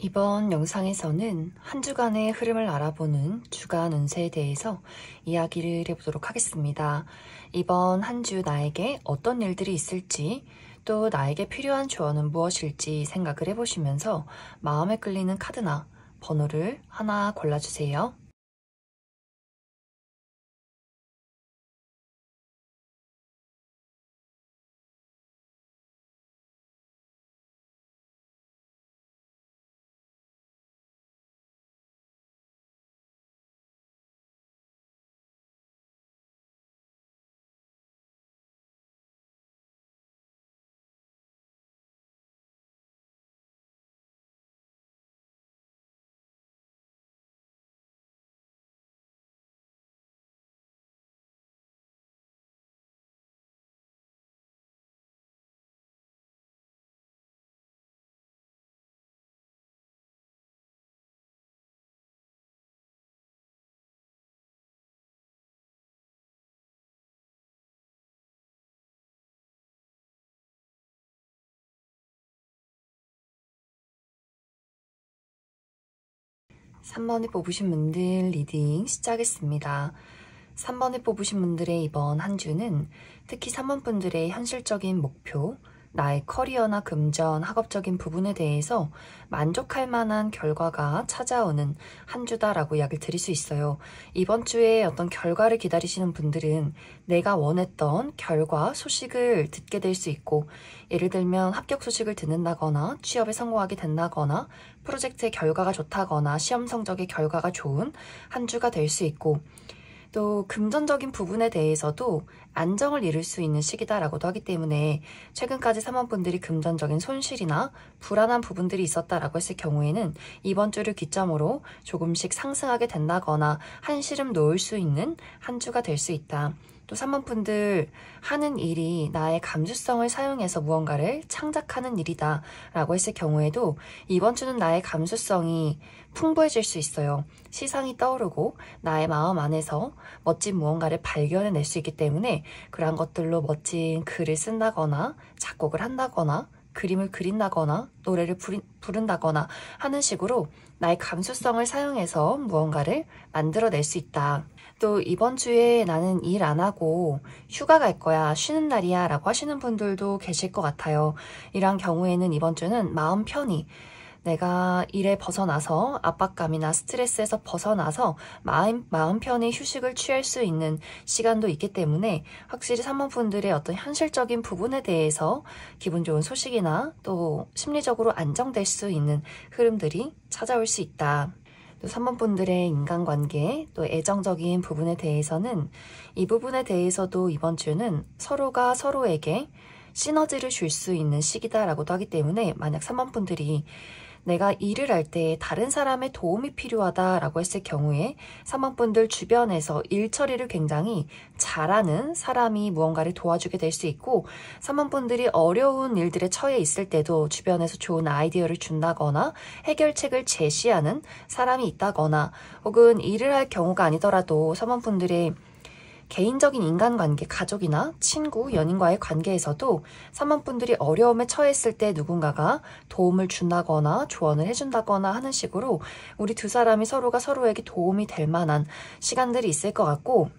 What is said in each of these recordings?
이번 영상에서는 한 주간의 흐름을 알아보는 주간 운세에 대해서 이야기를 해보도록 하겠습니다. 이번 한 주 나에게 어떤 일들이 있을지, 또 나에게 필요한 조언은 무엇일지 생각을 해보시면서 마음에 끌리는 카드나 번호를 하나 골라주세요. 삼 번에 뽑으신 분들 리딩 시작하겠습니다. 3번에 뽑으신 분들의 이번 한 주는 특히 3번 분들의 현실적인 목표, 나의 커리어나 금전, 학업적인 부분에 대해서 만족할 만한 결과가 찾아오는 한 주다라고 이야기를 드릴 수 있어요. 이번 주에 어떤 결과를 기다리시는 분들은 내가 원했던 결과, 소식을 듣게 될 수 있고, 예를 들면 합격 소식을 듣는다거나 취업에 성공하게 된다거나 프로젝트의 결과가 좋다거나 시험 성적의 결과가 좋은 한 주가 될 수 있고, 또 금전적인 부분에 대해서도 안정을 이룰 수 있는 시기다라고도 하기 때문에 최근까지 3번 분들이 금전적인 손실이나 불안한 부분들이 있었다라고 했을 경우에는 이번 주를 기점으로 조금씩 상승하게 된다거나 한시름 놓을 수 있는 한 주가 될 수 있다. 또 3번 분들 하는 일이 나의 감수성을 사용해서 무언가를 창작하는 일이다 라고 했을 경우에도 이번 주는 나의 감수성이 풍부해질 수 있어요. 시상이 떠오르고 나의 마음 안에서 멋진 무언가를 발견해낼 수 있기 때문에 그러한 것들로 멋진 글을 쓴다거나 작곡을 한다거나 그림을 그린다거나 노래를 부른다거나 하는 식으로 나의 감수성을 사용해서 무언가를 만들어낼 수 있다. 또 이번 주에 나는 일 안 하고 휴가 갈 거야, 쉬는 날이야 라고 하시는 분들도 계실 것 같아요. 이런 경우에는 이번 주는 마음 편히 내가 일에 벗어나서 압박감이나 스트레스에서 벗어나서 마음 편히 휴식을 취할 수 있는 시간도 있기 때문에 확실히 3번 분들의 어떤 현실적인 부분에 대해서 기분 좋은 소식이나 또 심리적으로 안정될 수 있는 흐름들이 찾아올 수 있다. 또 3번 분들의 인간관계, 또 애정적인 부분에 대해서는 이 부분에 대해서도 이번 주는 서로가 서로에게 시너지를 줄 수 있는 시기다라고도 하기 때문에 만약 3번 분들이 내가 일을 할 때 다른 사람의 도움이 필요하다라고 했을 경우에 3번 분들 주변에서 일 처리를 굉장히 잘하는 사람이 무언가를 도와주게 될 수 있고 3번 분들이 어려운 일들에 처해 있을 때도 주변에서 좋은 아이디어를 준다거나 해결책을 제시하는 사람이 있다거나 혹은 일을 할 경우가 아니더라도 3번 분들의 개인적인 인간관계, 가족이나 친구, 연인과의 관계에서도 3번 분들이 어려움에 처했을 때 누군가가 도움을 준다거나 조언을 해준다거나 하는 식으로 우리 두 사람이 서로가 서로에게 도움이 될 만한 시간들이 있을 것 같고,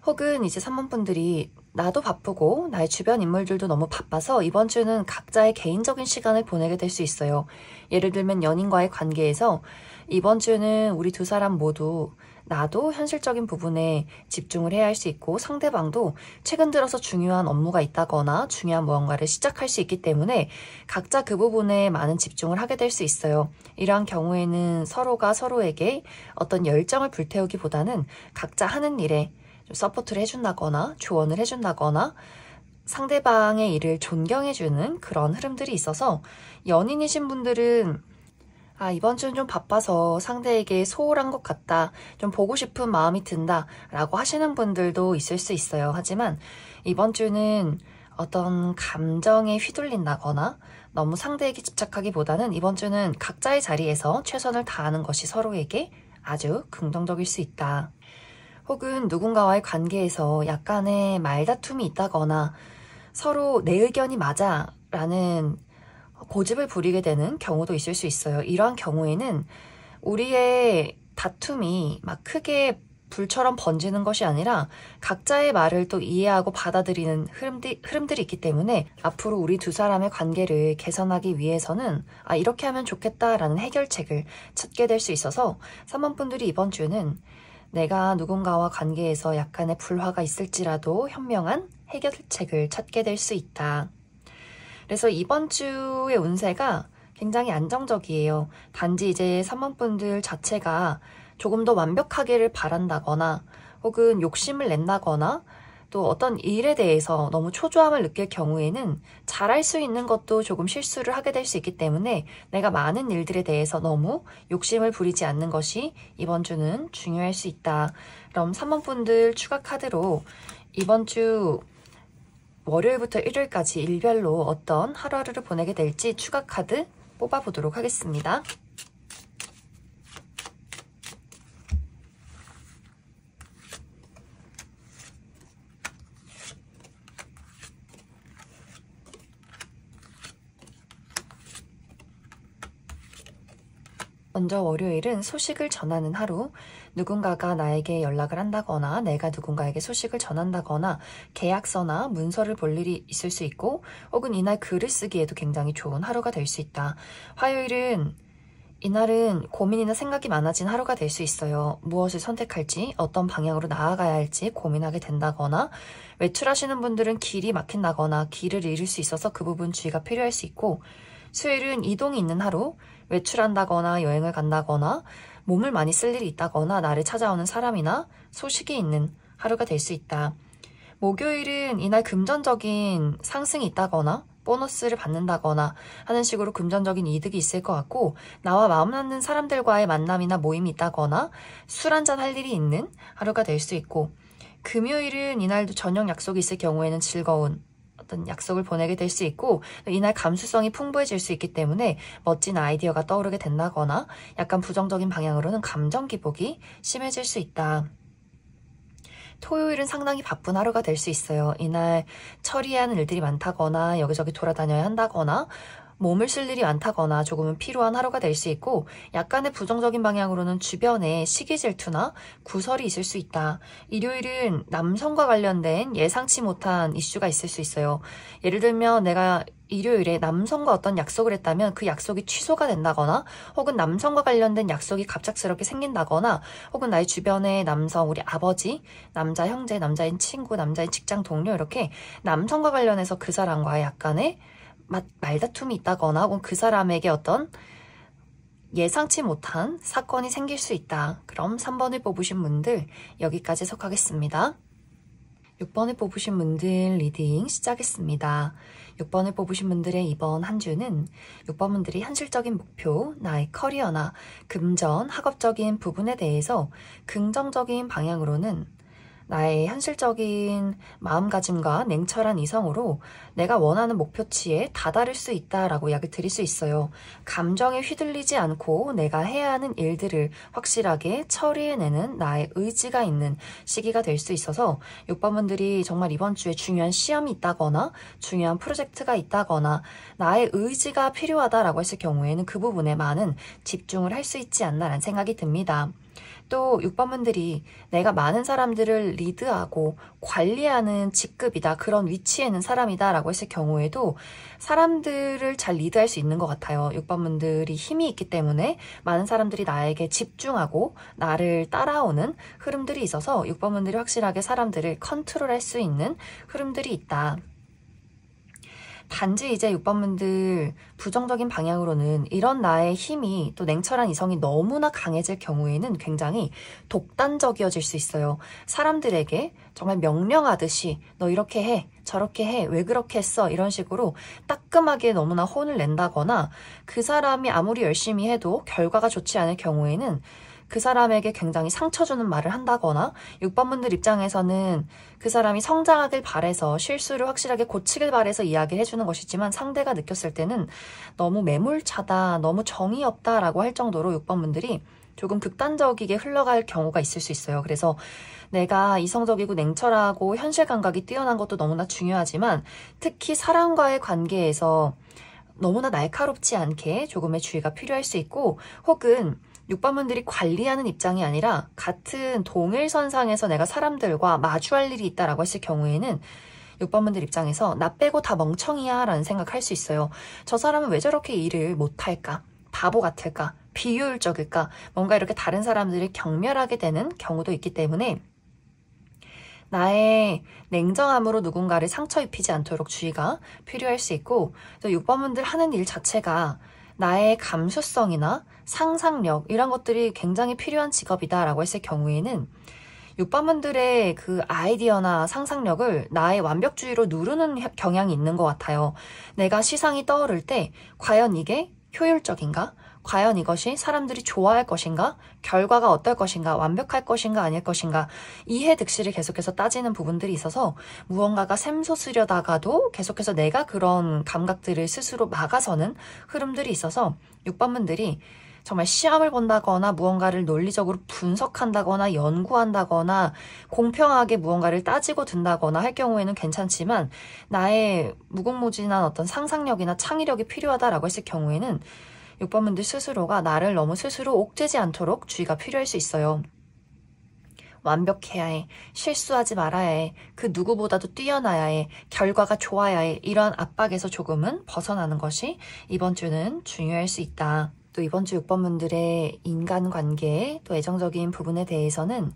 혹은 이제 3번 분들이 나도 바쁘고 나의 주변 인물들도 너무 바빠서 이번 주는 각자의 개인적인 시간을 보내게 될 수 있어요. 예를 들면 연인과의 관계에서 이번 주는 우리 두 사람 모두 나도 현실적인 부분에 집중을 해야 할 수 있고 상대방도 최근 들어서 중요한 업무가 있다거나 중요한 무언가를 시작할 수 있기 때문에 각자 그 부분에 많은 집중을 하게 될 수 있어요. 이러한 경우에는 서로가 서로에게 어떤 열정을 불태우기보다는 각자 하는 일에 좀 서포트를 해준다거나 조언을 해준다거나 상대방의 일을 존경해주는 그런 흐름들이 있어서 연인이신 분들은 이번 주는 좀 바빠서 상대에게 소홀한 것 같다, 좀 보고 싶은 마음이 든다 라고 하시는 분들도 있을 수 있어요. 하지만 이번 주는 어떤 감정에 휘둘린다거나 너무 상대에게 집착하기보다는 이번 주는 각자의 자리에서 최선을 다하는 것이 서로에게 아주 긍정적일 수 있다. 혹은 누군가와의 관계에서 약간의 말다툼이 있다거나 서로 내 의견이 맞아 라는 고집을 부리게 되는 경우도 있을 수 있어요. 이러한 경우에는 우리의 다툼이 막 크게 불처럼 번지는 것이 아니라 각자의 말을 또 이해하고 받아들이는 흐름들이 있기 때문에 앞으로 우리 두 사람의 관계를 개선하기 위해서는 이렇게 하면 좋겠다라는 해결책을 찾게 될 수 있어서 3번 분들이 이번 주는 내가 누군가와 관계에서 약간의 불화가 있을지라도 현명한 해결책을 찾게 될 수 있다. 그래서 이번 주의 운세가 굉장히 안정적이에요. 단지 이제 3번 분들 자체가 조금 더 완벽하기를 바란다거나 혹은 욕심을 낸다거나 또 어떤 일에 대해서 너무 초조함을 느낄 경우에는 잘할 수 있는 것도 조금 실수를 하게 될 수 있기 때문에 내가 많은 일들에 대해서 너무 욕심을 부리지 않는 것이 이번 주는 중요할 수 있다. 그럼 3번 분들 추가 카드로 이번 주 월요일부터 일요일까지 일별로 어떤 하루하루를 보내게 될지 추가 카드 뽑아보도록 하겠습니다. 먼저 월요일은 소식을 전하는 하루, 누군가가 나에게 연락을 한다거나 내가 누군가에게 소식을 전한다거나 계약서나 문서를 볼 일이 있을 수 있고 혹은 이날 글을 쓰기에도 굉장히 좋은 하루가 될 수 있다. 화요일은 이날은 고민이나 생각이 많아진 하루가 될 수 있어요. 무엇을 선택할지, 어떤 방향으로 나아가야 할지 고민하게 된다거나 외출하시는 분들은 길이 막힌다거나 길을 잃을 수 있어서 그 부분 주의가 필요할 수 있고 수요일은 이동이 있는 하루, 외출한다거나 여행을 간다거나 몸을 많이 쓸 일이 있다거나 나를 찾아오는 사람이나 소식이 있는 하루가 될 수 있다. 목요일은 이날 금전적인 상승이 있다거나 보너스를 받는다거나 하는 식으로 금전적인 이득이 있을 것 같고 나와 마음 맞는 사람들과의 만남이나 모임이 있다거나 술 한잔 할 일이 있는 하루가 될 수 있고 금요일은 이날도 저녁 약속이 있을 경우에는 즐거운 어떤 약속을 보내게 될 수 있고 이날 감수성이 풍부해질 수 있기 때문에 멋진 아이디어가 떠오르게 된다거나 약간 부정적인 방향으로는 감정 기복이 심해질 수 있다. 토요일은 상당히 바쁜 하루가 될 수 있어요. 이날 처리해야 하는 일들이 많다거나 여기저기 돌아다녀야 한다거나 몸을 쓸 일이 많다거나 조금은 필요한 하루가 될 수 있고 약간의 부정적인 방향으로는 주변에 시기 질투나 구설이 있을 수 있다. 일요일은 남성과 관련된 예상치 못한 이슈가 있을 수 있어요. 예를 들면 내가 일요일에 남성과 어떤 약속을 했다면 그 약속이 취소가 된다거나 혹은 남성과 관련된 약속이 갑작스럽게 생긴다거나 혹은 나의 주변에 남성, 우리 아버지, 남자 형제, 남자인 친구, 남자인 직장 동료 이렇게 남성과 관련해서 그 사람과의 약간의 말다툼이 있다거나 혹은 그 사람에게 어떤 예상치 못한 사건이 생길 수 있다. 그럼 3번을 뽑으신 분들 여기까지 해석하겠습니다. 6번을 뽑으신 분들 리딩 시작했습니다. 6번을 뽑으신 분들의 이번 한 주는 6번 분들이 현실적인 목표, 나의 커리어나 금전, 학업적인 부분에 대해서 긍정적인 방향으로는 나의 현실적인 마음가짐과 냉철한 이성으로 내가 원하는 목표치에 다다를 수 있다라고 이야기 드릴 수 있어요. 감정에 휘둘리지 않고 내가 해야 하는 일들을 확실하게 처리해내는 나의 의지가 있는 시기가 될 수 있어서 6번 분들이 정말 이번 주에 중요한 시험이 있다거나 중요한 프로젝트가 있다거나 나의 의지가 필요하다라고 했을 경우에는 그 부분에 많은 집중을 할 수 있지 않나라는 생각이 듭니다. 또 6번 분들이 내가 많은 사람들을 리드하고 관리하는 직급이다, 그런 위치에 있는 사람이다 라고 했을 경우에도 사람들을 잘 리드할 수 있는 것 같아요. 6번 분들이 힘이 있기 때문에 많은 사람들이 나에게 집중하고 나를 따라오는 흐름들이 있어서 6번 분들이 확실하게 사람들을 컨트롤할 수 있는 흐름들이 있다. 단지 이제 6번 분들 부정적인 방향으로는 이런 나의 힘이 또 냉철한 이성이 너무나 강해질 경우에는 굉장히 독단적이어질 수 있어요. 사람들에게 정말 명령하듯이 너 이렇게 해, 저렇게 해, 왜 그렇게 했어, 이런 식으로 따끔하게 너무나 혼을 낸다거나 그 사람이 아무리 열심히 해도 결과가 좋지 않을 경우에는 그 사람에게 굉장히 상처 주는 말을 한다거나 6번 분들 입장에서는 그 사람이 성장하길 바래서 실수를 확실하게 고치길 바래서 이야기를 해주는 것이지만 상대가 느꼈을 때는 너무 매몰차다, 너무 정이 없다 라고 할 정도로 6번 분들이 조금 극단적이게 흘러갈 경우가 있을 수 있어요. 그래서 내가 이성적이고 냉철하고 현실 감각이 뛰어난 것도 너무나 중요하지만 특히 사람과의 관계에서 너무나 날카롭지 않게 조금의 주의가 필요할 수 있고, 혹은 6번분들이 관리하는 입장이 아니라 같은 동일선상에서 내가 사람들과 마주할 일이 있다라고 했을 경우에는 6번분들 입장에서 나 빼고 다 멍청이야 라는 생각할 수 있어요. 저 사람은 왜 저렇게 일을 못할까? 바보 같을까? 비효율적일까? 뭔가 이렇게 다른 사람들이 경멸하게 되는 경우도 있기 때문에 나의 냉정함으로 누군가를 상처 입히지 않도록 주의가 필요할 수 있고, 또 6번분들 하는 일 자체가 나의 감수성이나 상상력 이런 것들이 굉장히 필요한 직업이다라고 했을 경우에는 6번분들의 그 아이디어나 상상력을 나의 완벽주의로 누르는 경향이 있는 것 같아요. 내가 시상이 떠오를 때 과연 이게 효율적인가? 과연 이것이 사람들이 좋아할 것인가? 결과가 어떨 것인가? 완벽할 것인가? 아닐 것인가? 이해 득실을 계속해서 따지는 부분들이 있어서 무언가가 샘솟으려다가도 계속해서 내가 그런 감각들을 스스로 막아서는 흐름들이 있어서 6번분들이 정말 시험을 본다거나 무언가를 논리적으로 분석한다거나 연구한다거나 공평하게 무언가를 따지고 든다거나 할 경우에는 괜찮지만 나의 무궁무진한 어떤 상상력이나 창의력이 필요하다라고 했을 경우에는 6번분들 스스로가 나를 너무 스스로 옥죄지 않도록 주의가 필요할 수 있어요. 완벽해야 해. 실수하지 말아야 해. 그 누구보다도 뛰어나야 해. 결과가 좋아야 해. 이런 압박에서 조금은 벗어나는 것이 이번 주는 중요할 수 있다. 또 이번 주 6번분들의 인간관계 또 애정적인 부분에 대해서는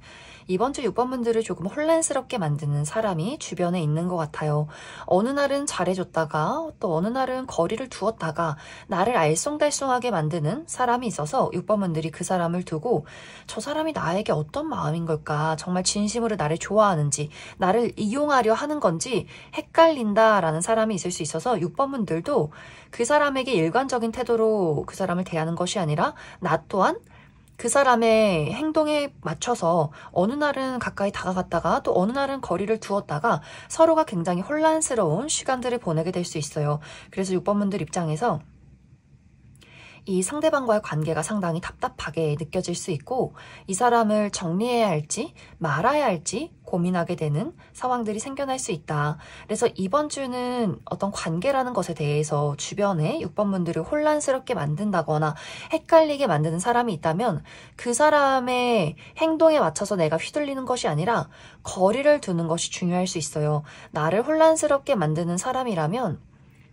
이번 주 6번분들을 조금 혼란스럽게 만드는 사람이 주변에 있는 것 같아요. 어느 날은 잘해줬다가 또 어느 날은 거리를 두었다가 나를 알쏭달쏭하게 만드는 사람이 있어서 6번분들이 그 사람을 두고 저 사람이 나에게 어떤 마음인 걸까? 정말 진심으로 나를 좋아하는지 나를 이용하려 하는 건지 헷갈린다라는 사람이 있을 수 있어서 6번분들도 그 사람에게 일관적인 태도로 그 사람을 대하는 것이 아니라 나 또한 그 사람의 행동에 맞춰서 어느 날은 가까이 다가갔다가 또 어느 날은 거리를 두었다가 서로가 굉장히 혼란스러운 시간들을 보내게 될 수 있어요. 그래서 6번분들 입장에서 이 상대방과의 관계가 상당히 답답하게 느껴질 수 있고 이 사람을 정리해야 할지 말아야 할지 고민하게 되는 상황들이 생겨날 수 있다. 그래서 이번 주는 어떤 관계라는 것에 대해서 주변에 6번분들을 혼란스럽게 만든다거나 헷갈리게 만드는 사람이 있다면 그 사람의 행동에 맞춰서 내가 휘둘리는 것이 아니라 거리를 두는 것이 중요할 수 있어요. 나를 혼란스럽게 만드는 사람이라면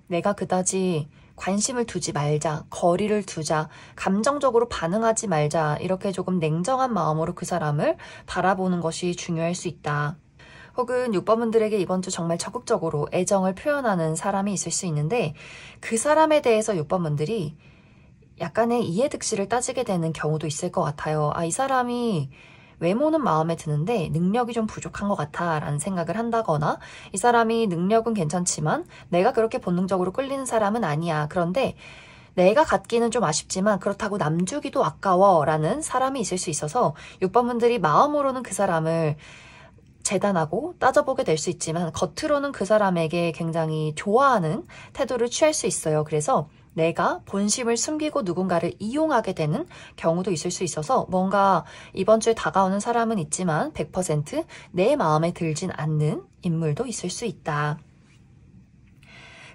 내가 그다지 관심을 두지 말자, 거리를 두자, 감정적으로 반응하지 말자 이렇게 조금 냉정한 마음으로 그 사람을 바라보는 것이 중요할 수 있다. 혹은 6번분들에게 이번 주 정말 적극적으로 애정을 표현하는 사람이 있을 수 있는데 그 사람에 대해서 6번분들이 약간의 이해득실을 따지게 되는 경우도 있을 것 같아요. 이 사람이 외모는 마음에 드는데 능력이 좀 부족한 것 같아 라는 생각을 한다거나 이 사람이 능력은 괜찮지만 내가 그렇게 본능적으로 끌리는 사람은 아니야. 그런데 내가 갖기는 좀 아쉽지만 그렇다고 남 주기도 아까워 라는 사람이 있을 수 있어서 6번분들이 마음으로는 그 사람을 재단하고 따져보게 될 수 있지만 겉으로는 그 사람에게 굉장히 좋아하는 태도를 취할 수 있어요. 그래서 내가 본심을 숨기고 누군가를 이용하게 되는 경우도 있을 수 있어서 뭔가 이번 주에 다가오는 사람은 있지만 100% 마음에 들진 않는 인물도 있을 수 있다.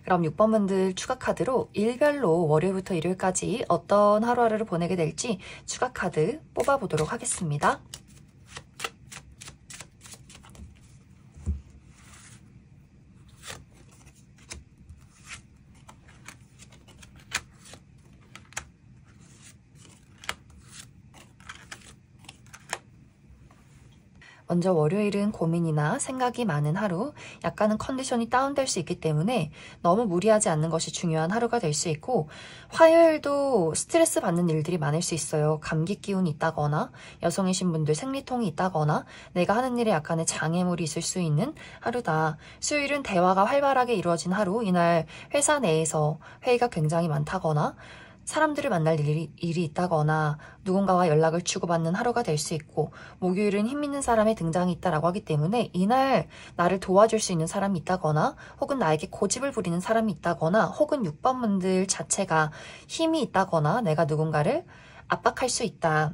그럼 6번분들 추가 카드로 일별로 월요일부터 일요일까지 어떤 하루하루를 보내게 될지 추가 카드 뽑아보도록 하겠습니다. 먼저 월요일은 고민이나 생각이 많은 하루, 약간은 컨디션이 다운될 수 있기 때문에 너무 무리하지 않는 것이 중요한 하루가 될 수 있고 화요일도 스트레스 받는 일들이 많을 수 있어요. 감기 기운이 있다거나 여성이신 분들 생리통이 있다거나 내가 하는 일에 약간의 장애물이 있을 수 있는 하루다. 수요일은 대화가 활발하게 이루어진 하루, 이날 회사 내에서 회의가 굉장히 많다거나 사람들을 만날 일이 있다거나 누군가와 연락을 주고받는 하루가 될 수 있고 목요일은 힘있는 사람의 등장이 있다라고 하기 때문에 이날 나를 도와줄 수 있는 사람이 있다거나 혹은 나에게 고집을 부리는 사람이 있다거나 혹은 6번분들 자체가 힘이 있다거나 내가 누군가를 압박할 수 있다.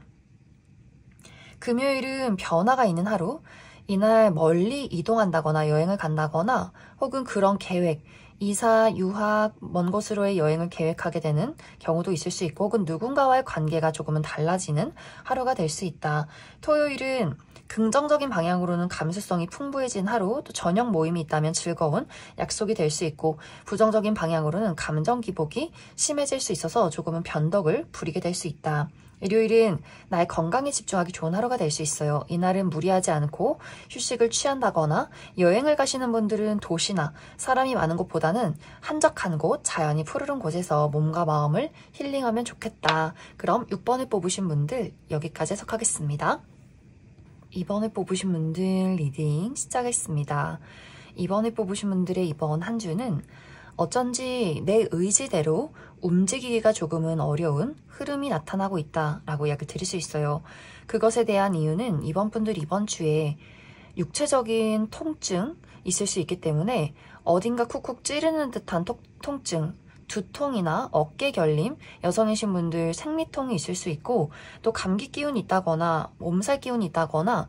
금요일은 변화가 있는 하루, 이날 멀리 이동한다거나 여행을 간다거나 혹은 그런 계획, 이사, 유학, 먼 곳으로의 여행을 계획하게 되는 경우도 있을 수 있고 혹은 누군가와의 관계가 조금은 달라지는 하루가 될 수 있다. 토요일은 긍정적인 방향으로는 감수성이 풍부해진 하루, 또 저녁 모임이 있다면 즐거운 약속이 될 수 있고 부정적인 방향으로는 감정 기복이 심해질 수 있어서 조금은 변덕을 부리게 될 수 있다. 일요일은 나의 건강에 집중하기 좋은 하루가 될 수 있어요. 이날은 무리하지 않고 휴식을 취한다거나 여행을 가시는 분들은 도시나 사람이 많은 곳보다는 한적한 곳, 자연이 푸르른 곳에서 몸과 마음을 힐링하면 좋겠다. 그럼 6번을 뽑으신 분들 여기까지 해석하겠습니다. 2번을 뽑으신 분들 리딩 시작했습니다. 2번을 뽑으신 분들의 이번 한 주는 어쩐지 내 의지대로 움직이기가 조금은 어려운 흐름이 나타나고 있다라고 이야기를 드릴 수 있어요. 그것에 대한 이유는 이번 분들 이번 주에 육체적인 통증 있을 수 있기 때문에 어딘가 쿡쿡 찌르는 듯한 통증, 두통이나 어깨 결림, 여성이신 분들 생리통이 있을 수 있고 또 감기 기운이 있다거나 몸살 기운이 있다거나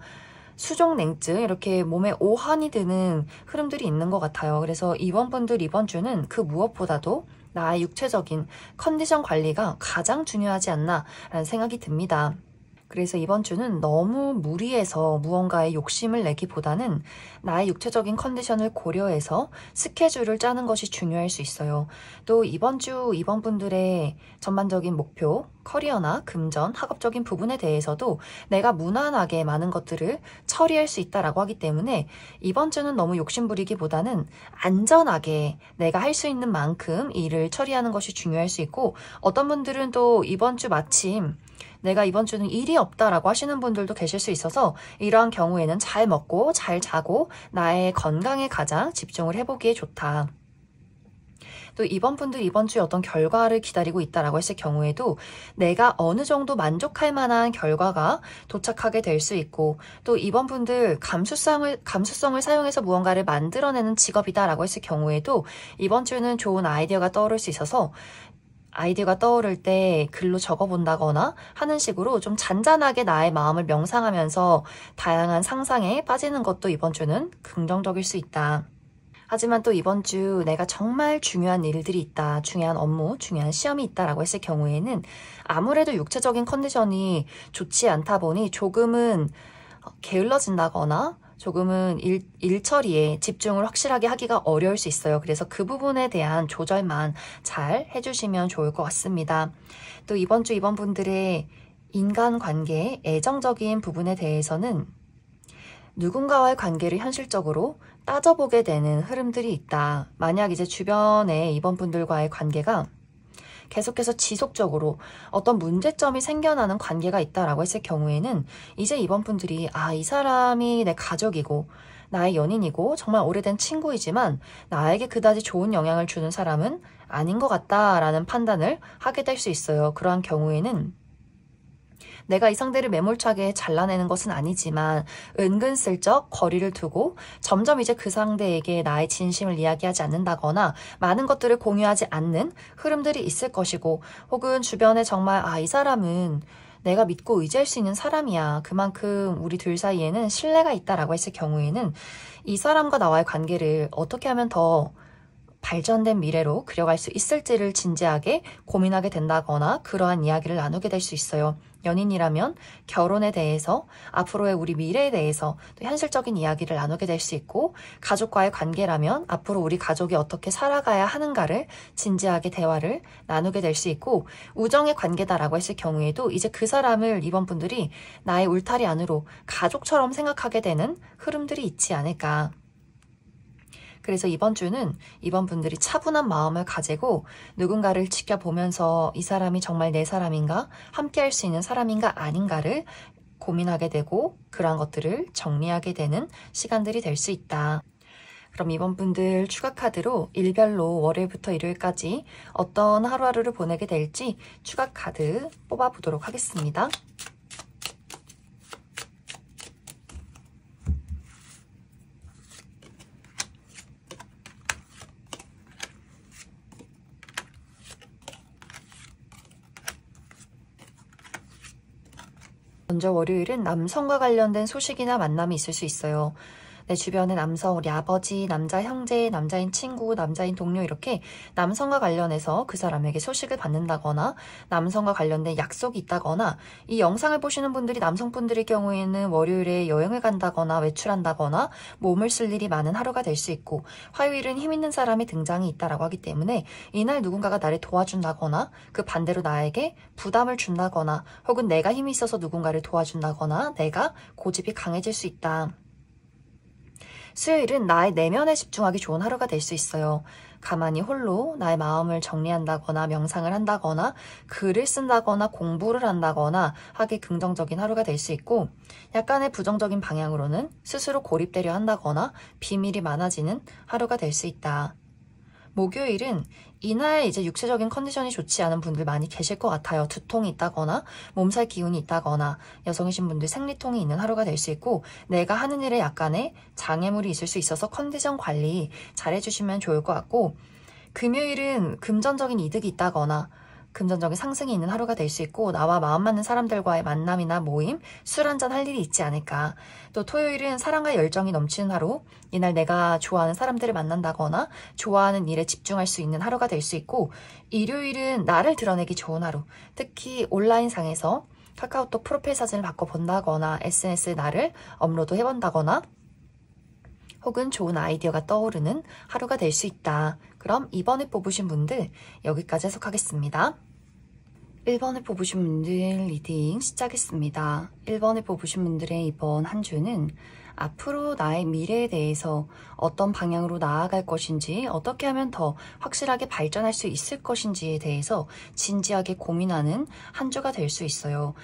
수족냉증 이렇게 몸에 오한이 드는 흐름들이 있는 것 같아요. 그래서 이번 분들 이번 주는 그 무엇보다도 나의 육체적인 컨디션 관리가 가장 중요하지 않나 라는 생각이 듭니다. 그래서 이번 주는 너무 무리해서 무언가에 욕심을 내기보다는 나의 육체적인 컨디션을 고려해서 스케줄을 짜는 것이 중요할 수 있어요. 또 이번 주 이번 분들의 전반적인 목표, 커리어나 금전, 학업적인 부분에 대해서도 내가 무난하게 많은 것들을 처리할 수 있다라고 하기 때문에 이번 주는 너무 욕심부리기보다는 안전하게 내가 할 수 있는 만큼 일을 처리하는 것이 중요할 수 있고 어떤 분들은 또 이번 주 마침 내가 이번 주는 일이 없다라고 하시는 분들도 계실 수 있어서 이러한 경우에는 잘 먹고 잘 자고 나의 건강에 가장 집중을 해보기에 좋다. 또 이번 분들 이번 주에 어떤 결과를 기다리고 있다라고 했을 경우에도 내가 어느 정도 만족할 만한 결과가 도착하게 될 수 있고 또 이번 분들 감수성을 사용해서 무언가를 만들어내는 직업이다라고 했을 경우에도 이번 주는 좋은 아이디어가 떠오를 수 있어서 아이디어가 떠오를 때 글로 적어본다거나 하는 식으로 좀 잔잔하게 나의 마음을 명상하면서 다양한 상상에 빠지는 것도 이번 주는 긍정적일 수 있다. 하지만 또 이번 주 내가 정말 중요한 일들이 있다, 중요한 업무, 중요한 시험이 있다라고 했을 경우에는 아무래도 육체적인 컨디션이 좋지 않다 보니 조금은 게을러진다거나 조금은 일 처리에 집중을 확실하게 하기가 어려울 수 있어요. 그래서 그 부분에 대한 조절만 잘 해주시면 좋을 것 같습니다. 또 이번 주 이번 분들의 인간관계, 애정적인 부분에 대해서는 누군가와의 관계를 현실적으로 따져보게 되는 흐름들이 있다. 만약 이제 주변에 이번 분들과의 관계가 계속해서 지속적으로 어떤 문제점이 생겨나는 관계가 있다라고 했을 경우에는 이제 이번 분들이 이 사람이 내 가족이고 나의 연인이고 정말 오래된 친구이지만 나에게 그다지 좋은 영향을 주는 사람은 아닌 것 같다라는 판단을 하게 될 수 있어요. 그러한 경우에는 내가 이 상대를 매몰차게 잘라내는 것은 아니지만 은근슬쩍 거리를 두고 점점 이제 그 상대에게 나의 진심을 이야기하지 않는다거나 많은 것들을 공유하지 않는 흐름들이 있을 것이고 혹은 주변에 정말 이 사람은 내가 믿고 의지할 수 있는 사람이야. 그만큼 우리 둘 사이에는 신뢰가 있다라고 했을 경우에는 이 사람과 나와의 관계를 어떻게 하면 더 발전된 미래로 그려갈 수 있을지를 진지하게 고민하게 된다거나 그러한 이야기를 나누게 될 수 있어요. 연인이라면 결혼에 대해서 앞으로의 우리 미래에 대해서 또 현실적인 이야기를 나누게 될 수 있고 가족과의 관계라면 앞으로 우리 가족이 어떻게 살아가야 하는가를 진지하게 대화를 나누게 될 수 있고 우정의 관계다라고 했을 경우에도 이제 그 사람을 이번 분들이 나의 울타리 안으로 가족처럼 생각하게 되는 흐름들이 있지 않을까. 그래서 이번 주는 이번 분들이 차분한 마음을 가지고 누군가를 지켜보면서 이 사람이 정말 내 사람인가, 함께 할 수 있는 사람인가 아닌가를 고민하게 되고 그러한 것들을 정리하게 되는 시간들이 될 수 있다. 그럼 이번 분들 추가 카드로 일별로 월요일부터 일요일까지 어떤 하루하루를 보내게 될지 추가 카드 뽑아보도록 하겠습니다. 먼저 월요일은 남성과 관련된 소식이나 만남이 있을 수 있어요. 내 주변의 남성, 우리 아버지, 남자 형제, 남자인 친구, 남자인 동료 이렇게 남성과 관련해서 그 사람에게 소식을 받는다거나 남성과 관련된 약속이 있다거나 이 영상을 보시는 분들이 남성분들의 경우에는 월요일에 여행을 간다거나 외출한다거나 몸을 쓸 일이 많은 하루가 될 수 있고 화요일은 힘 있는 사람의 등장이 있다라고 하기 때문에 이날 누군가가 나를 도와준다거나 그 반대로 나에게 부담을 준다거나 혹은 내가 힘이 있어서 누군가를 도와준다거나 내가 고집이 강해질 수 있다. 수요일은 나의 내면에 집중하기 좋은 하루가 될 수 있어요. 가만히 홀로 나의 마음을 정리한다거나 명상을 한다거나 글을 쓴다거나 공부를 한다거나 하기 긍정적인 하루가 될 수 있고 약간의 부정적인 방향으로는 스스로 고립되려 한다거나 비밀이 많아지는 하루가 될 수 있다. 목요일은 이날 이제 육체적인 컨디션이 좋지 않은 분들 많이 계실 것 같아요. 두통이 있다거나 몸살 기운이 있다거나 여성이신 분들 생리통이 있는 하루가 될 수 있고 내가 하는 일에 약간의 장애물이 있을 수 있어서 컨디션 관리 잘 해주시면 좋을 것 같고 금요일은 금전적인 이득이 있다거나 금전적인 상승이 있는 하루가 될 수 있고 나와 마음 맞는 사람들과의 만남이나 모임, 술 한잔 할 일이 있지 않을까. 또 토요일은 사랑과 열정이 넘치는 하루, 이날 내가 좋아하는 사람들을 만난다거나 좋아하는 일에 집중할 수 있는 하루가 될 수 있고 일요일은 나를 드러내기 좋은 하루, 특히 온라인상에서 카카오톡 프로필 사진을 바꿔본다거나 SNS에 나를 업로드 해본다거나 혹은 좋은 아이디어가 떠오르는 하루가 될 수 있다. 그럼 2번에 뽑으신 분들 여기까지 해석하겠습니다. 1번에 뽑으신 분들 리딩 시작했습니다. 1번에 뽑으신 분들의 이번 한 주는 앞으로 나의 미래에 대해서 어떤 방향으로 나아갈 것인지 어떻게 하면 더 확실하게 발전할 수 있을 것인지에 대해서 진지하게 고민하는 한 주가 될 수 있어요.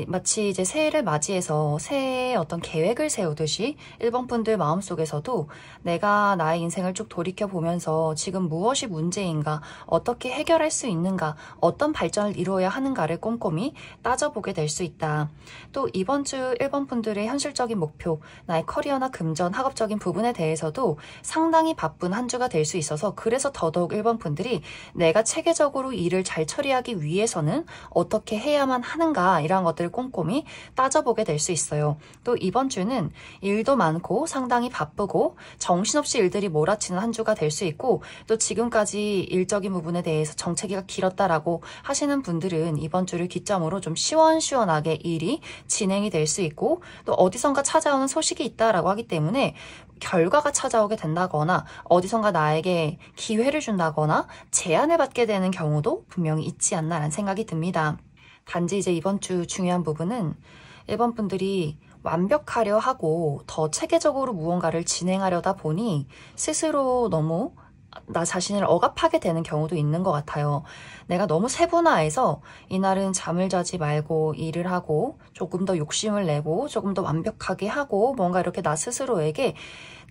마치 이제 새해를 맞이해서 새해에 어떤 계획을 세우듯이 1번 분들 마음속에서도 내가 나의 인생을 쭉 돌이켜보면서 지금 무엇이 문제인가, 어떻게 해결할 수 있는가, 어떤 발전을 이루어야 하는가를 꼼꼼히 따져보게 될 수 있다. 또 이번 주 1번 분들의 현실적인 목표, 나의 커리어나 금전, 학업적인 부분에 대해서도 상당히 바쁜 한 주가 될 수 있어서 그래서 더더욱 1번 분들이 내가 체계적으로 일을 잘 처리하기 위해서는 어떻게 해야만 하는가 이런 것들 꼼꼼히 따져보게 될 수 있어요. 또 이번 주는 일도 많고 상당히 바쁘고 정신없이 일들이 몰아치는 한 주가 될 수 있고 또 지금까지 일적인 부분에 대해서 정체기가 길었다라고 하시는 분들은 이번 주를 기점으로 좀 시원시원하게 일이 진행이 될 수 있고 또 어디선가 찾아오는 소식이 있다라고 하기 때문에 결과가 찾아오게 된다거나 어디선가 나에게 기회를 준다거나 제안을 받게 되는 경우도 분명히 있지 않나라는 생각이 듭니다. 단지 이제 이번 주 중요한 부분은 1번 분들이 완벽하려 하고 더 체계적으로 무언가를 진행하려다 보니 스스로 너무 나 자신을 억압하게 되는 경우도 있는 것 같아요. 내가 너무 세분화해서 이날은 잠을 자지 말고 일을 하고 조금 더 욕심을 내고 조금 더 완벽하게 하고 뭔가 이렇게 나 스스로에게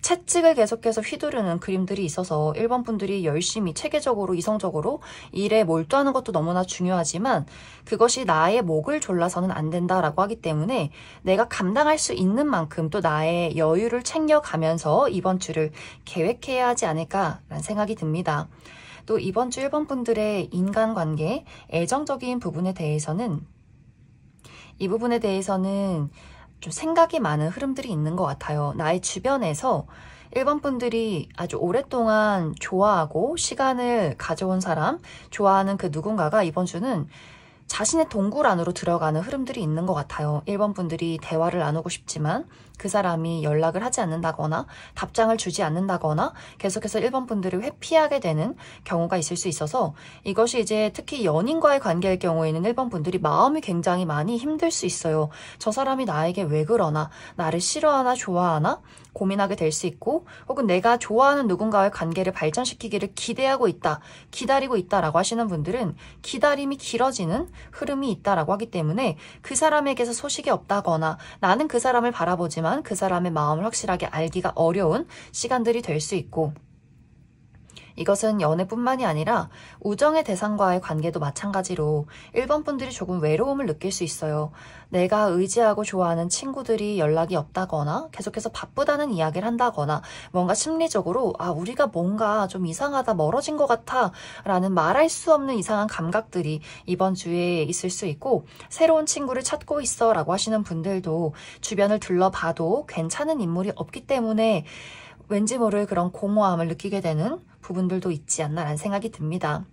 채찍을 계속해서 휘두르는 그림들이 있어서 1번 분들이 열심히 체계적으로 이성적으로 일에 몰두하는 것도 너무나 중요하지만 그것이 나의 목을 졸라서는 안 된다라고 하기 때문에 내가 감당할 수 있는 만큼 또 나의 여유를 챙겨가면서 이번 주를 계획해야 하지 않을까라는 생각이 듭니다. 또 이번 주 1번 분들의 인간관계, 애정적인 부분에 대해서는 이 부분에 대해서는 좀 생각이 많은 흐름들이 있는 것 같아요. 나의 주변에서 1번 분들이 아주 오랫동안 좋아하고 시간을 가져온 사람, 좋아하는 그 누군가가 이번 주는 자신의 동굴 안으로 들어가는 흐름들이 있는 것 같아요. 1번 분들이 대화를 나누고 싶지만 그 사람이 연락을 하지 않는다거나 답장을 주지 않는다거나 계속해서 1번 분들을 회피하게 되는 경우가 있을 수 있어서 이것이 이제 특히 연인과의 관계일 경우에는 1번 분들이 마음이 굉장히 많이 힘들 수 있어요. 저 사람이 나에게 왜 그러나, 나를 싫어하나 좋아하나 고민하게 될 수 있고 혹은 내가 좋아하는 누군가와의 관계를 발전시키기를 기대하고 있다, 기다리고 있다라고 하시는 분들은 기다림이 길어지는 흐름이 있다라고 하기 때문에 그 사람에게서 소식이 없다거나 나는 그 사람을 바라보지만 그 사람의 마음을 확실하게 알기가 어려운 시간들이 될 수 있고 이것은 연애뿐만이 아니라 우정의 대상과의 관계도 마찬가지로 1번 분들이 조금 외로움을 느낄 수 있어요. 내가 의지하고 좋아하는 친구들이 연락이 없다거나 계속해서 바쁘다는 이야기를 한다거나 뭔가 심리적으로 우리가 뭔가 좀 이상하다, 멀어진 것 같아 라는 말할 수 없는 이상한 감각들이 이번 주에 있을 수 있고, 새로운 친구를 찾고 있어 라고 하시는 분들도 주변을 둘러봐도 괜찮은 인물이 없기 때문에 왠지 모를 그런 공허함을 느끼게 되는 부분들도 있지 않나라는 생각이 듭니다.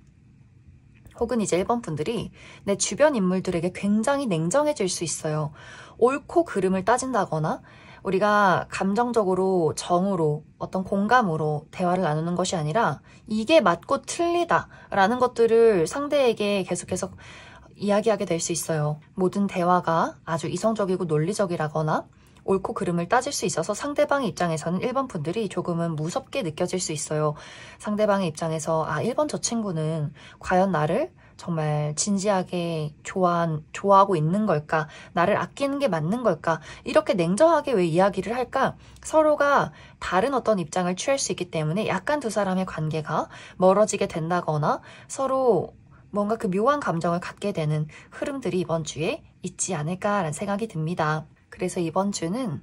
혹은 이제 1번 분들이 내 주변 인물들에게 굉장히 냉정해질 수 있어요. 옳고 그름을 따진다거나 우리가 감정적으로 정으로 어떤 공감으로 대화를 나누는 것이 아니라 이게 맞고 틀리다 라는 것들을 상대에게 계속해서 이야기하게 될 수 있어요. 모든 대화가 아주 이성적이고 논리적이라거나 옳고 그름을 따질 수 있어서 상대방의 입장에서는 1번 분들이 조금은 무섭게 느껴질 수 있어요. 상대방의 입장에서 1번 저 친구는 과연 나를 정말 진지하게 좋아하고 있는 걸까? 나를 아끼는 게 맞는 걸까? 이렇게 냉정하게 왜 이야기를 할까? 서로가 다른 어떤 입장을 취할 수 있기 때문에 약간 두 사람의 관계가 멀어지게 된다거나 서로 뭔가 그 묘한 감정을 갖게 되는 흐름들이 이번 주에 있지 않을까라는 생각이 듭니다. 그래서 이번 주는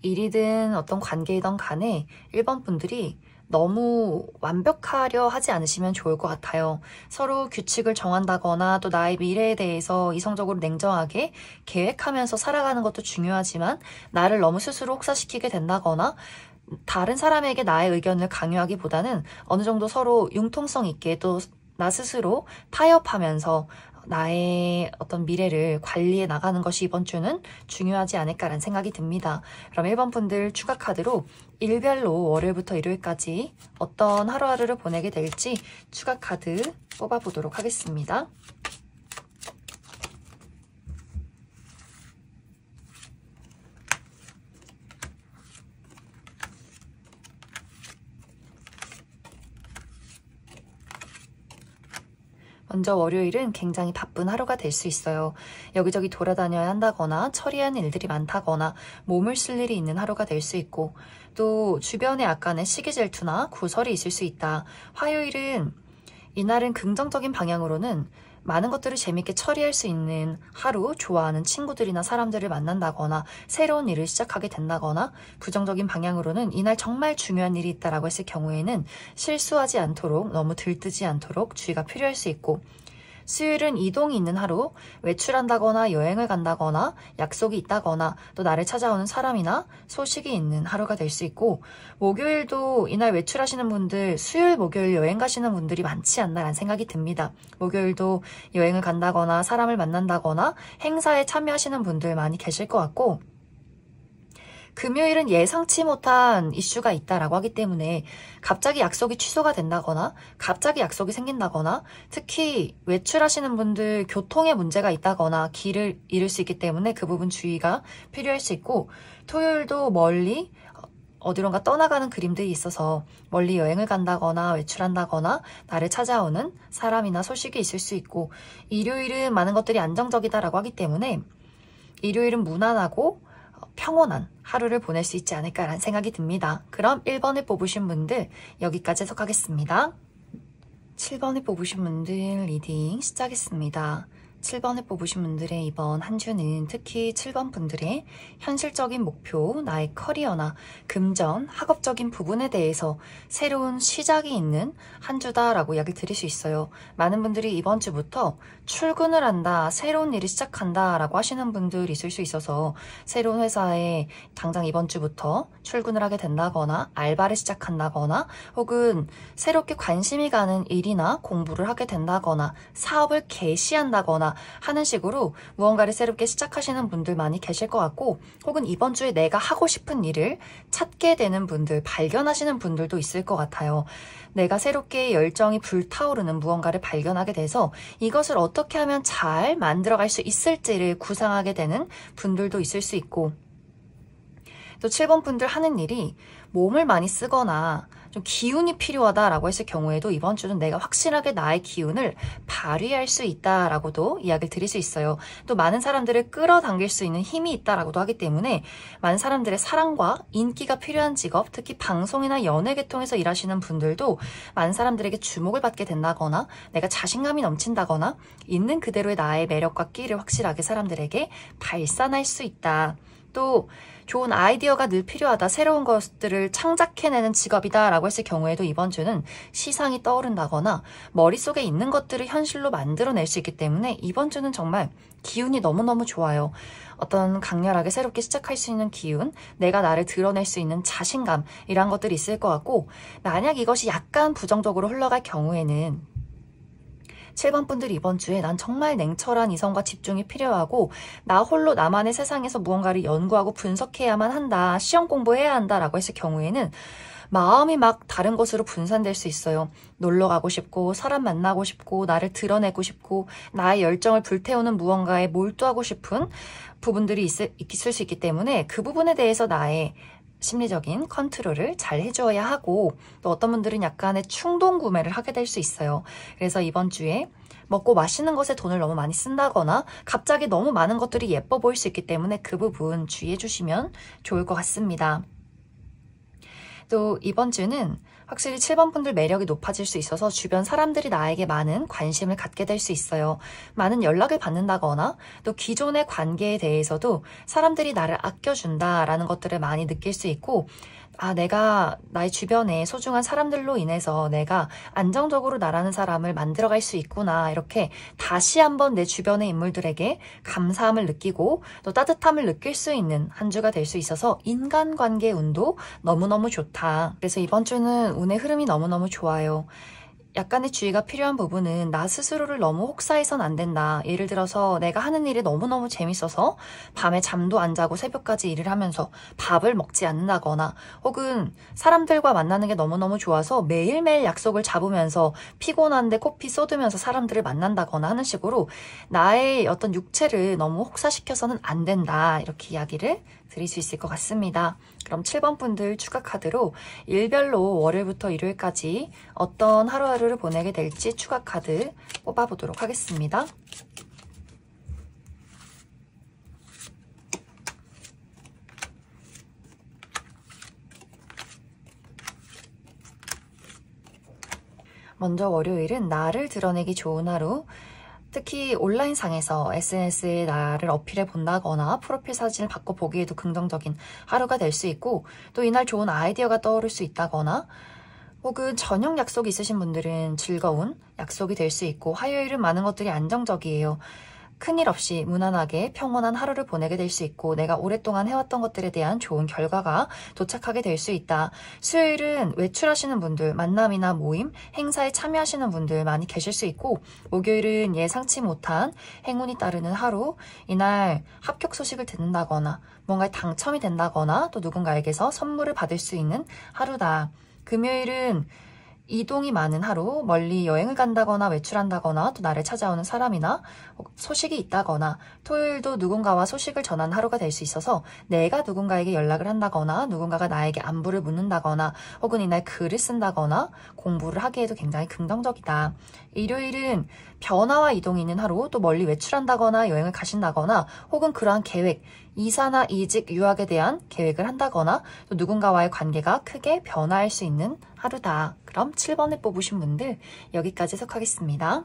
일이든 어떤 관계이든 간에 1번 분들이 너무 완벽하려 하지 않으시면 좋을 것 같아요. 서로 규칙을 정한다거나 또 나의 미래에 대해서 이성적으로 냉정하게 계획하면서 살아가는 것도 중요하지만 나를 너무 스스로 혹사시키게 된다거나 다른 사람에게 나의 의견을 강요하기보다는 어느 정도 서로 융통성 있게 또 나 스스로 타협하면서 나의 어떤 미래를 관리해 나가는 것이 이번 주는 중요하지 않을까라는 생각이 듭니다. 그럼 1번 분들 추가 카드로 일별로 월요일부터 일요일까지 어떤 하루하루를 보내게 될지 추가 카드 뽑아보도록 하겠습니다. 먼저 월요일은 굉장히 바쁜 하루가 될 수 있어요. 여기저기 돌아다녀야 한다거나 처리하는 일들이 많다거나 몸을 쓸 일이 있는 하루가 될 수 있고 또 주변에 약간의 시기 질투나 구설이 있을 수 있다. 화요일은 이날은 긍정적인 방향으로는 많은 것들을 재밌게 처리할 수 있는 하루, 좋아하는 친구들이나 사람들을 만난다거나 새로운 일을 시작하게 된다거나 부정적인 방향으로는 이날 정말 중요한 일이 있다라고 했을 경우에는 실수하지 않도록 너무 들뜨지 않도록 주의가 필요할 수 있고, 수요일은 이동이 있는 하루, 외출한다거나 여행을 간다거나 약속이 있다거나 또 나를 찾아오는 사람이나 소식이 있는 하루가 될 수 있고, 목요일도 이날 외출하시는 분들, 수요일 목요일 여행 가시는 분들이 많지 않나라는 생각이 듭니다. 목요일도 여행을 간다거나 사람을 만난다거나 행사에 참여하시는 분들 많이 계실 것 같고, 금요일은 예상치 못한 이슈가 있다라고 하기 때문에 갑자기 약속이 취소가 된다거나 갑자기 약속이 생긴다거나 특히 외출하시는 분들 교통에 문제가 있다거나 길을 잃을 수 있기 때문에 그 부분 주의가 필요할 수 있고, 토요일도 멀리 어디론가 떠나가는 그림들이 있어서 멀리 여행을 간다거나 외출한다거나 나를 찾아오는 사람이나 소식이 있을 수 있고, 일요일은 많은 것들이 안정적이다라고 하기 때문에 일요일은 무난하고 평온한 하루를 보낼 수 있지 않을까라는 생각이 듭니다. 그럼 1번을 뽑으신 분들 여기까지 해석하겠습니다. 7번을 뽑으신 분들 리딩 시작했습니다. 7번을 뽑으신 분들의 이번 한 주는 특히 7번 분들의 현실적인 목표, 나의 커리어나 금전, 학업적인 부분에 대해서 새로운 시작이 있는 한 주다라고 이야기 드릴 수 있어요. 많은 분들이 이번 주부터 출근을 한다, 새로운 일을 시작한다 라고 하시는 분들이 있을 수 있어서 새로운 회사에 당장 이번 주부터 출근을 하게 된다거나 알바를 시작한다거나 혹은 새롭게 관심이 가는 일이나 공부를 하게 된다거나 사업을 개시한다거나 하는 식으로 무언가를 새롭게 시작하시는 분들 많이 계실 것 같고, 혹은 이번 주에 내가 하고 싶은 일을 찾게 되는 분들, 발견하시는 분들도 있을 것 같아요. 내가 새롭게 열정이 불타오르는 무언가를 발견하게 돼서 이것을 어떻게 하면 잘 만들어갈 수 있을지를 구상하게 되는 분들도 있을 수 있고, 또 7번 분들 하는 일이 몸을 많이 쓰거나 좀 기운이 필요하다라고 했을 경우에도 이번 주는 내가 확실하게 나의 기운을 발휘할 수 있다라고도 이야기를 드릴 수 있어요. 또 많은 사람들을 끌어당길 수 있는 힘이 있다라고도 하기 때문에 많은 사람들의 사랑과 인기가 필요한 직업, 특히 방송이나 연예 계통에서 일하시는 분들도 많은 사람들에게 주목을 받게 된다거나 내가 자신감이 넘친다거나 있는 그대로의 나의 매력과 끼를 확실하게 사람들에게 발산할 수 있다. 또 좋은 아이디어가 늘 필요하다. 새로운 것들을 창작해내는 직업이다 라고 했을 경우에도 이번 주는 시상이 떠오른다거나 머릿속에 있는 것들을 현실로 만들어낼 수 있기 때문에 이번 주는 정말 기운이 너무너무 좋아요. 어떤 강렬하게 새롭게 시작할 수 있는 기운, 내가 나를 드러낼 수 있는 자신감 이런 것들이 있을 것 같고 만약 이것이 약간 부정적으로 흘러갈 경우에는 7번 분들 이번 주에 난 정말 냉철한 이성과 집중이 필요하고 나 홀로 나만의 세상에서 무언가를 연구하고 분석해야만 한다. 시험 공부해야 한다 라고 했을 경우에는 마음이 막 다른 곳으로 분산될 수 있어요. 놀러 가고 싶고 사람 만나고 싶고 나를 드러내고 싶고 나의 열정을 불태우는 무언가에 몰두하고 싶은 부분들이 있을 수 있기 때문에 그 부분에 대해서 나의 심리적인 컨트롤을 잘 해줘야 하고 또 어떤 분들은 약간의 충동 구매를 하게 될 수 있어요. 그래서 이번 주에 먹고 마시는 것에 돈을 너무 많이 쓴다거나 갑자기 너무 많은 것들이 예뻐 보일 수 있기 때문에 그 부분 주의해 주시면 좋을 것 같습니다. 또 이번 주는 확실히 7번 분들 매력이 높아질 수 있어서 주변 사람들이 나에게 많은 관심을 갖게 될 수 있어요. 많은 연락을 받는다거나 또 기존의 관계에 대해서도 사람들이 나를 아껴준다라는 것들을 많이 느낄 수 있고 내가 나의 주변에 소중한 사람들로 인해서 내가 안정적으로 나라는 사람을 만들어갈 수 있구나 이렇게 다시 한번 내 주변의 인물들에게 감사함을 느끼고 또 따뜻함을 느낄 수 있는 한 주가 될 수 있어서 인간관계 운도 너무너무 좋다. 그래서 이번 주는 운의 흐름이 너무너무 좋아요. 약간의 주의가 필요한 부분은 나 스스로를 너무 혹사해선 안 된다. 예를 들어서 내가 하는 일이 너무너무 재밌어서 밤에 잠도 안 자고 새벽까지 일을 하면서 밥을 먹지 않는다거나 혹은 사람들과 만나는 게 너무너무 좋아서 매일매일 약속을 잡으면서 피곤한데 코피 쏟으면서 사람들을 만난다거나 하는 식으로 나의 어떤 육체를 너무 혹사시켜서는 안 된다. 이렇게 이야기를 드릴 수 있을 것 같습니다. 그럼 7번 분들 추가 카드로 일별로 월요일부터 일요일까지 어떤 하루하루를 보내게 될지 추가 카드 뽑아보도록 하겠습니다. 먼저 월요일은 나를 드러내기 좋은 하루, 특히 온라인상에서 SNS에 나를 어필해 본다거나 프로필 사진을 바꿔보기에도 긍정적인 하루가 될 수 있고 또 이날 좋은 아이디어가 떠오를 수 있다거나 혹은 저녁 약속이 있으신 분들은 즐거운 약속이 될 수 있고 화요일은 많은 것들이 안정적이에요. 큰일 없이 무난하게 평온한 하루를 보내게 될 수 있고 내가 오랫동안 해왔던 것들에 대한 좋은 결과가 도착하게 될 수 있다. 수요일은 외출하시는 분들, 만남이나 모임, 행사에 참여하시는 분들 많이 계실 수 있고 목요일은 예상치 못한 행운이 따르는 하루, 이날 합격 소식을 듣는다거나 뭔가에 당첨이 된다거나 또 누군가에게서 선물을 받을 수 있는 하루다. 금요일은 이동이 많은 하루, 멀리 여행을 간다거나 외출한다거나 또 나를 찾아오는 사람이나 소식이 있다거나 토요일도 누군가와 소식을 전하는 하루가 될 수 있어서 내가 누군가에게 연락을 한다거나 누군가가 나에게 안부를 묻는다거나 혹은 이날 글을 쓴다거나 공부를 하기에도 굉장히 긍정적이다. 일요일은 변화와 이동이 있는 하루, 또 멀리 외출한다거나 여행을 가신다거나 혹은 그러한 계획, 이사나 이직, 유학에 대한 계획을 한다거나 또 누군가와의 관계가 크게 변화할 수 있는 하루다. 그럼 7번을 뽑으신 분들 여기까지 해석하겠습니다.